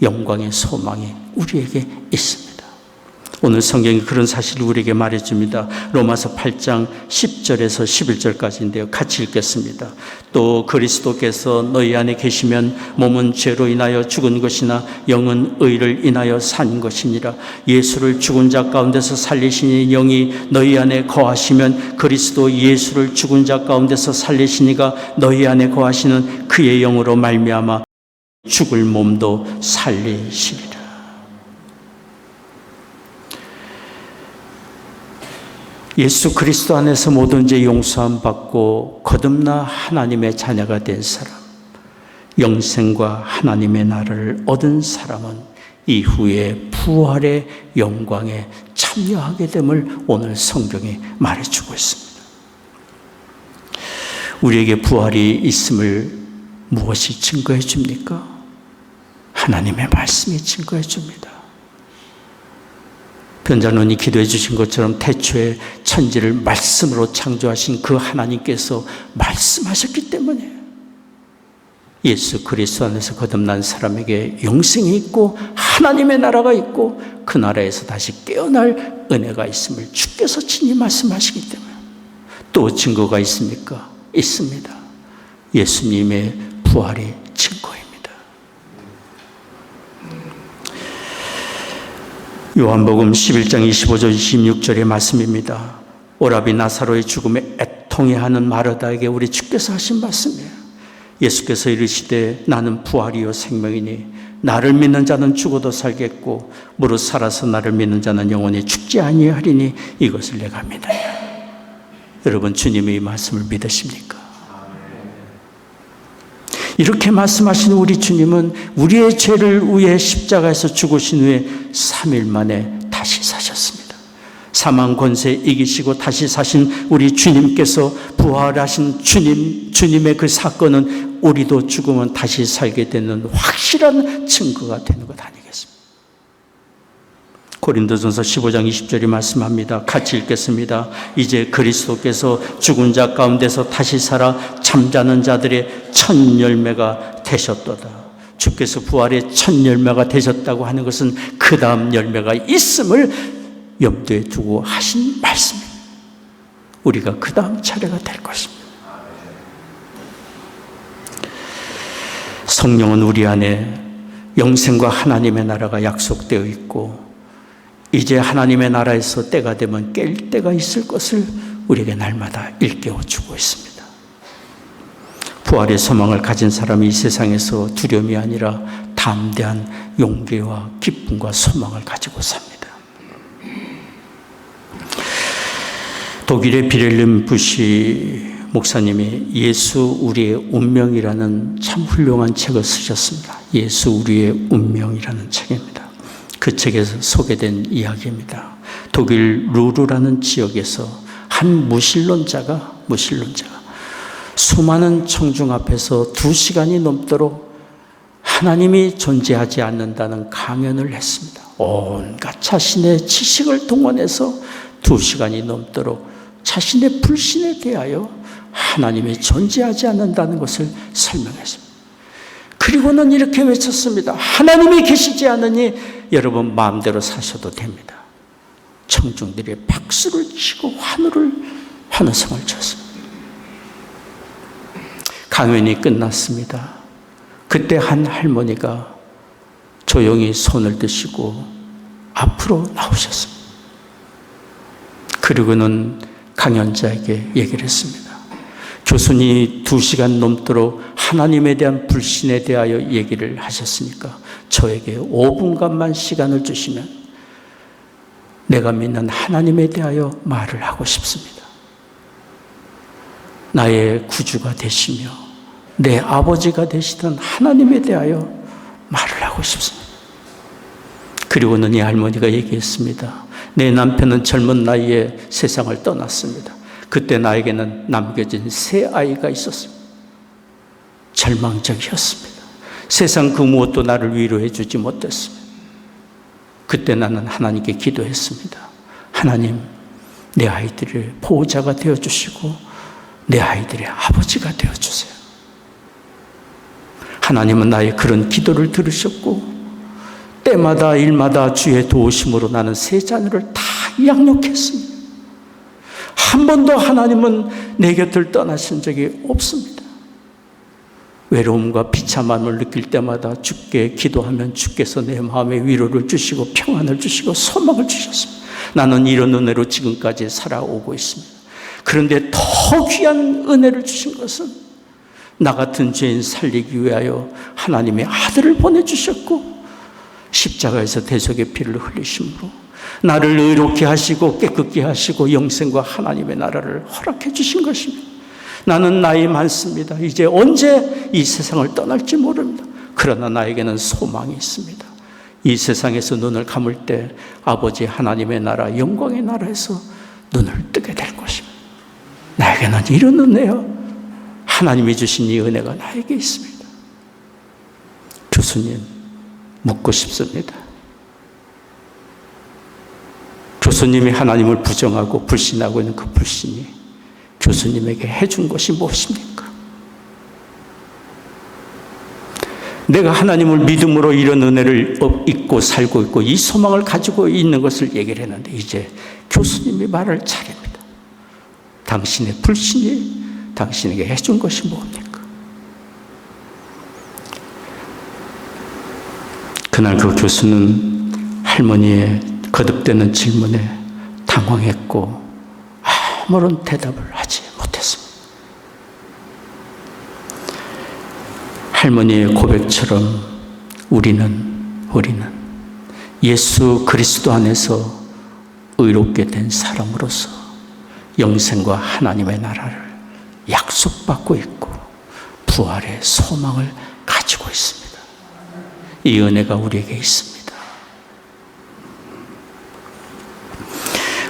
영광의 소망이 우리에게 있습니다. 오늘 성경이 그런 사실을 우리에게 말해줍니다. 로마서 8장 10절에서 11절까지인데요. 같이 읽겠습니다. 또 그리스도께서 너희 안에 계시면 몸은 죄로 인하여 죽은 것이나 영은 의를 인하여 산 것이니라. 예수를 죽은 자 가운데서 살리시니 영이 너희 안에 거하시면 그리스도 예수를 죽은 자 가운데서 살리시니가 너희 안에 거하시는 그의 영으로 말미암아 죽을 몸도 살리시리라. 예수 그리스도 안에서 모든 죄 용서함 받고 거듭나 하나님의 자녀가 된 사람, 영생과 하나님의 나라를 얻은 사람은 이후에 부활의 영광에 참여하게 됨을 오늘 성경이 말해주고 있습니다. 우리에게 부활이 있음을 무엇이 증거해 줍니까? 하나님의 말씀이 증거해 줍니다. 변장로님이 기도해 주신 것처럼 태초에 천지를 말씀으로 창조하신 그 하나님께서 말씀하셨기 때문에 예수 그리스도 안에서 거듭난 사람에게 영생이 있고 하나님의 나라가 있고 그 나라에서 다시 깨어날 은혜가 있음을 주께서 친히 말씀하시기 때문에 또 증거가 있습니까? 있습니다. 예수님의 부활이 증거입니다. 요한복음 11장 25절 26절의 말씀입니다. 오라비 나사로의 죽음에 애통해하는 마르다에게 우리 주께서 하신 말씀이에요. 예수께서 이르시되 나는 부활이요 생명이니 나를 믿는 자는 죽어도 살겠고 무릇 살아서 나를 믿는 자는 영원히 죽지 아니하리니 이것을 내가 믿으냐. 여러분 주님의 이 말씀을 믿으십니까? 이렇게 말씀하시는 우리 주님은 우리의 죄를 위해 십자가에서 죽으신 후에 3일 만에 다시 사셨습니다. 사망 권세 이기시고 다시 사신 우리 주님께서 부활하신 주님의 그 사건은 우리도 죽으면 다시 살게 되는 확실한 증거가 되는 것 아니겠습니까? 고린도전서 15장 20절이 말씀합니다. 같이 읽겠습니다. 이제 그리스도께서 죽은 자 가운데서 다시 살아 잠자는 자들의 첫 열매가 되셨도다. 주께서 부활의 첫 열매가 되셨다고 하는 것은 그 다음 열매가 있음을 염두에 두고 하신 말씀입니다. 우리가 그 다음 차례가 될 것입니다. 성령은 우리 안에 영생과 하나님의 나라가 약속되어 있고 이제 하나님의 나라에서 때가 되면 깰 때가 있을 것을 우리에게 날마다 일깨워주고 있습니다. 부활의 소망을 가진 사람이 이 세상에서 두려움이 아니라 담대한 용기와 기쁨과 소망을 가지고 삽니다. 독일의 비렐름 부시 목사님이 예수 우리의 운명이라는 참 훌륭한 책을 쓰셨습니다. 예수 우리의 운명이라는 책입니다. 그 책에서 소개된 이야기입니다. 독일 루르라는 지역에서 한 무신론자가 수많은 청중 앞에서 2시간이 넘도록 하나님이 존재하지 않는다는 강연을 했습니다. 온갖 자신의 지식을 동원해서 2시간이 넘도록 자신의 불신에 대하여 하나님이 존재하지 않는다는 것을 설명했습니다. 그리고는 이렇게 외쳤습니다. 하나님이 계시지 않으니 여러분 마음대로 사셔도 됩니다. 청중들이 박수를 치고 환호성을 쳤습니다. 강연이 끝났습니다. 그때 한 할머니가 조용히 손을 드시고 앞으로 나오셨습니다. 그리고는 강연자에게 얘기를 했습니다. 교수님이 2시간 넘도록 하나님에 대한 불신에 대하여 얘기를 하셨으니까 저에게 5분간만 시간을 주시면 내가 믿는 하나님에 대하여 말을 하고 싶습니다. 나의 구주가 되시며 내 아버지가 되시던 하나님에 대하여 말을 하고 싶습니다. 그리고는 이 할머니가 얘기했습니다. 내 남편은 젊은 나이에 세상을 떠났습니다. 그때 나에게는 남겨진 3아이가 있었습니다. 절망적이었습니다. 세상 그 무엇도 나를 위로해 주지 못했습니다. 그때 나는 하나님께 기도했습니다. 하나님, 내 아이들의 보호자가 되어주시고 내 아이들의 아버지가 되어주세요. 하나님은 나의 그런 기도를 들으셨고 때마다 일마다 주의 도우심으로 나는 3자녀를 다 양육했습니다. 한 번도 하나님은 내 곁을 떠나신 적이 없습니다. 외로움과 비참함을 느낄 때마다 주께 기도하면 주께서 내 마음에 위로를 주시고 평안을 주시고 소망을 주셨습니다. 나는 이런 은혜로 지금까지 살아오고 있습니다. 그런데 더 귀한 은혜를 주신 것은 나 같은 죄인 살리기 위하여 하나님의 아들을 보내주셨고 십자가에서 대속의 피를 흘리심으로 나를 의롭게 하시고 깨끗게 하시고 영생과 하나님의 나라를 허락해 주신 것입니다. 나는 나이 많습니다. 이제 언제 이 세상을 떠날지 모릅니다. 그러나 나에게는 소망이 있습니다. 이 세상에서 눈을 감을 때 아버지 하나님의 나라, 영광의 나라에서 눈을 뜨게 될 것입니다. 나에게는 이런 은혜요. 하나님이 주신 이 은혜가 나에게 있습니다. 교수님, 묻고 싶습니다. 교수님이 하나님을 부정하고 불신하고 있는 그 불신이 교수님에게 해준 것이 무엇입니까? 내가 하나님을 믿음으로 이런 은혜를 잊고 살고 있고 이 소망을 가지고 있는 것을 얘기를 했는데 이제 교수님이 말을 차립니다. 당신의 불신이 당신에게 해준 것이 뭡니까? 그날 그 교수는 할머니의 거듭되는 질문에 당황했고 아무런 대답을 하지 못했습니다. 할머니의 고백처럼 우리는 예수 그리스도 안에서 의롭게 된 사람으로서 영생과 하나님의 나라를 약속받고 있고 부활의 소망을 가지고 있습니다. 이 은혜가 우리에게 있습니다.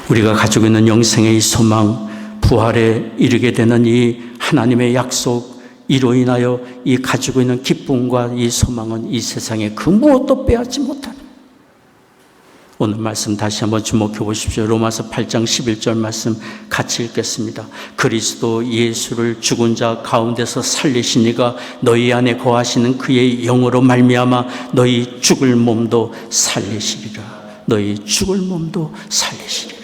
우리가 가지고 있는 영생의 이 소망, 부활에 이르게 되는 이 하나님의 약속, 이로 인하여 이 가지고 있는 기쁨과 이 소망은 이 세상에 그 무엇도 빼앗지 못합니다. 오늘 말씀 다시 한번 주목해 보십시오. 로마서 8장 11절 말씀 같이 읽겠습니다. 그리스도 예수를 죽은 자 가운데서 살리신 이가 너희 안에 거하시는 그의 영으로 말미암아 너희 죽을 몸도 살리시리라. 너희 죽을 몸도 살리시리라.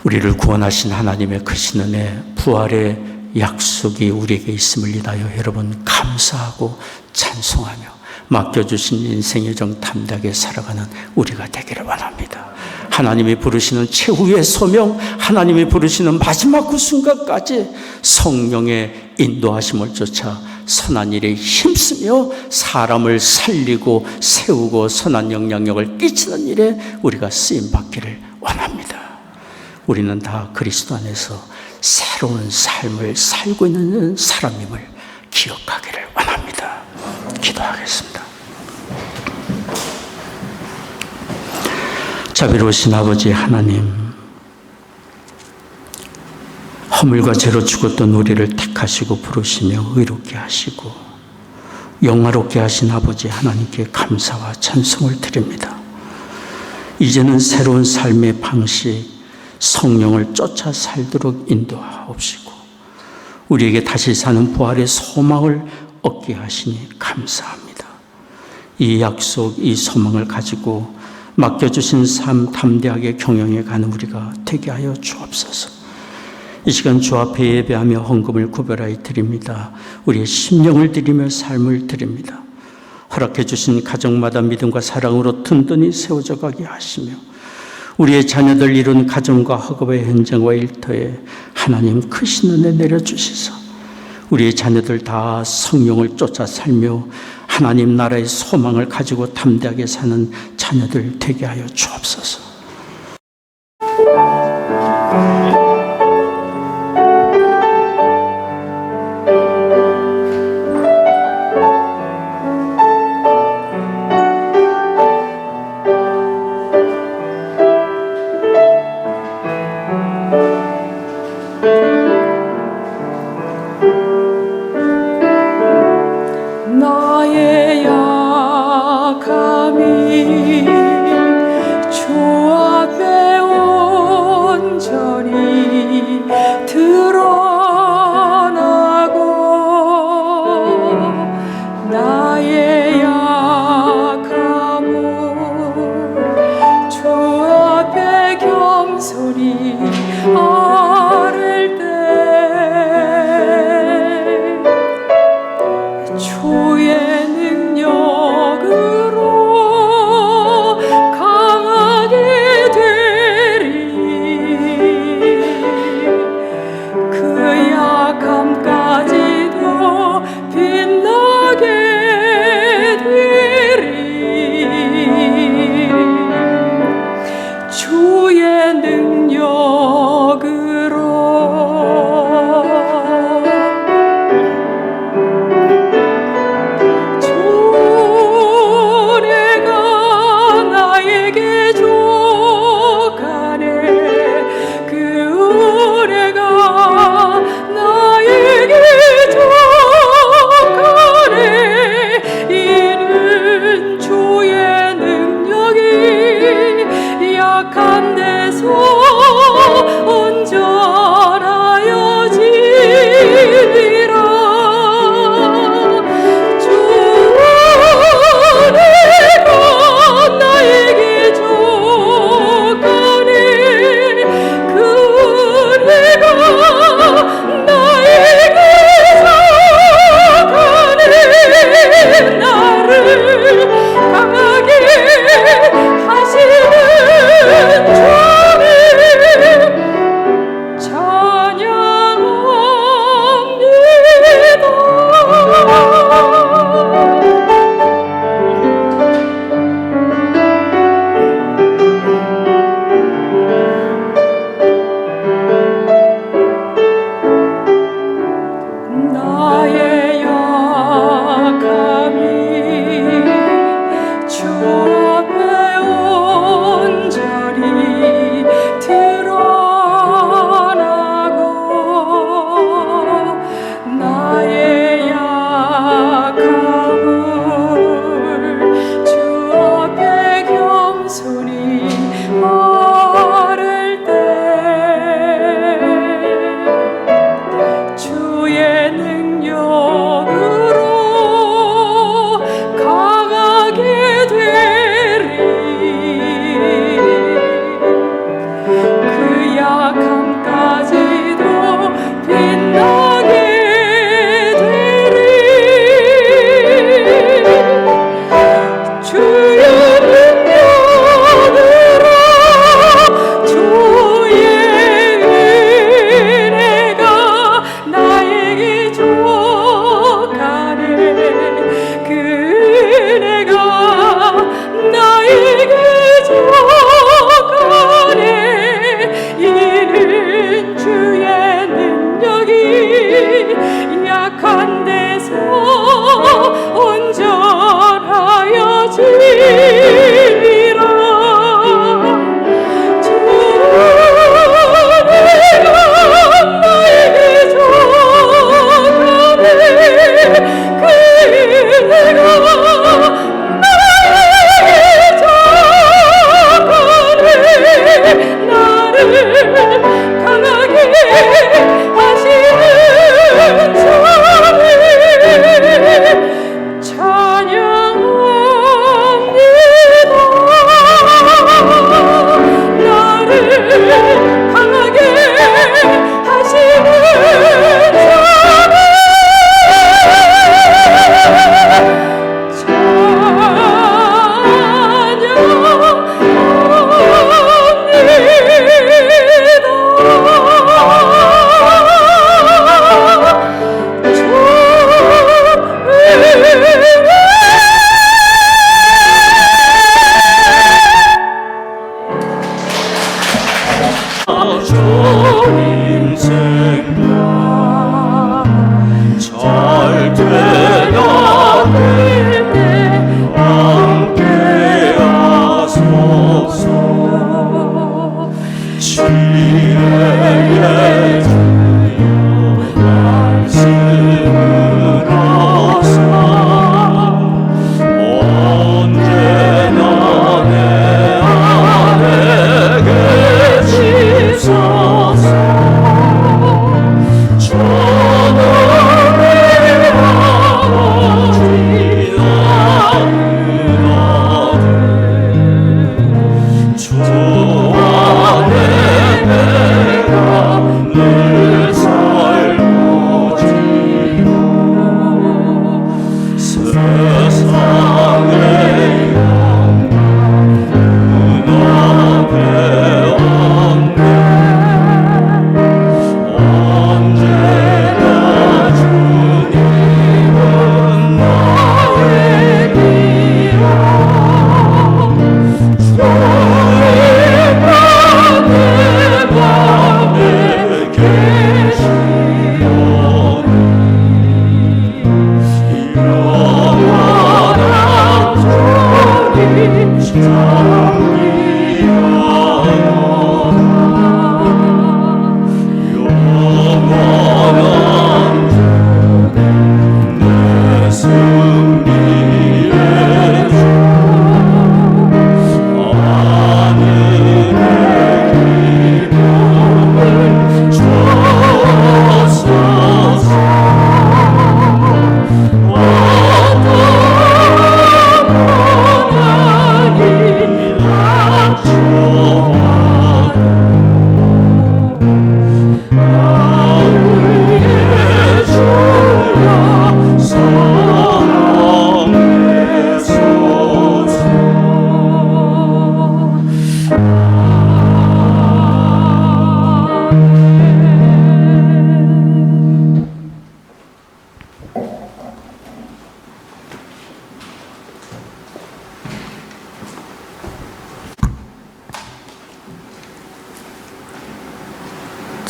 우리를 구원하신 하나님의 크신 은혜, 부활의 약속이 우리에게 있음을 인하여 여러분 감사하고 찬송하며 맡겨주신 인생의 정 담대하게 살아가는 우리가 되기를 원합니다. 하나님이 부르시는 최후의 소명, 하나님이 부르시는 마지막 그 순간까지 성령의 인도하심을 쫓아 선한 일에 힘쓰며 사람을 살리고 세우고 선한 영향력을 끼치는 일에 우리가 쓰임받기를 원합니다. 우리는 다 그리스도 안에서 새로운 삶을 살고 있는 사람임을 기억하기를 원합니다. 기도하겠습니다. 자비로우신 아버지 하나님, 허물과 죄로 죽었던 우리를 택하시고 부르시며 의롭게 하시고 영화롭게 하신 아버지 하나님께 감사와 찬송을 드립니다. 이제는 새로운 삶의 방식, 성령을 쫓아 살도록 인도하옵시고 우리에게 다시 사는 부활의 소망을 얻게 하시니 감사합니다. 이 약속, 이 소망을 가지고 맡겨주신 삶 담대하게 경영해 가는 우리가 되게 하여 주옵소서. 이 시간 주 앞에 예배하며 헌금을 구별하여 드립니다. 우리의 심령을 드리며 삶을 드립니다. 허락해 주신 가정마다 믿음과 사랑으로 든든히 세워져 가게 하시며 우리의 자녀들 이룬 가정과 학업의 현장과 일터에 하나님 크신 은혜 내려주시소. 우리의 자녀들 다 성령을 쫓아 살며 하나님 나라의 소망을 가지고 담대하게 사는 자녀들 되게 하여 주옵소서. 나의 약함이 주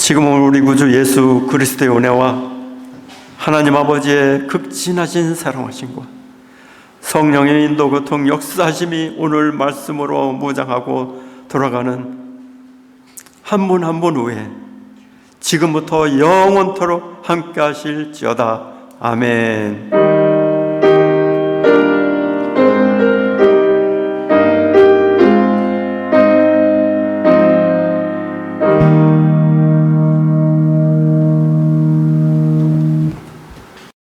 지금은 우리 구주 예수 그리스도의 은혜와 하나님 아버지의 극진하신 사랑하심과 성령의 인도 교통 역사하심이 오늘 말씀으로 무장하고 돌아가는 한 분 한 분 후에 지금부터 영원토록 함께 하실지어다. 아멘.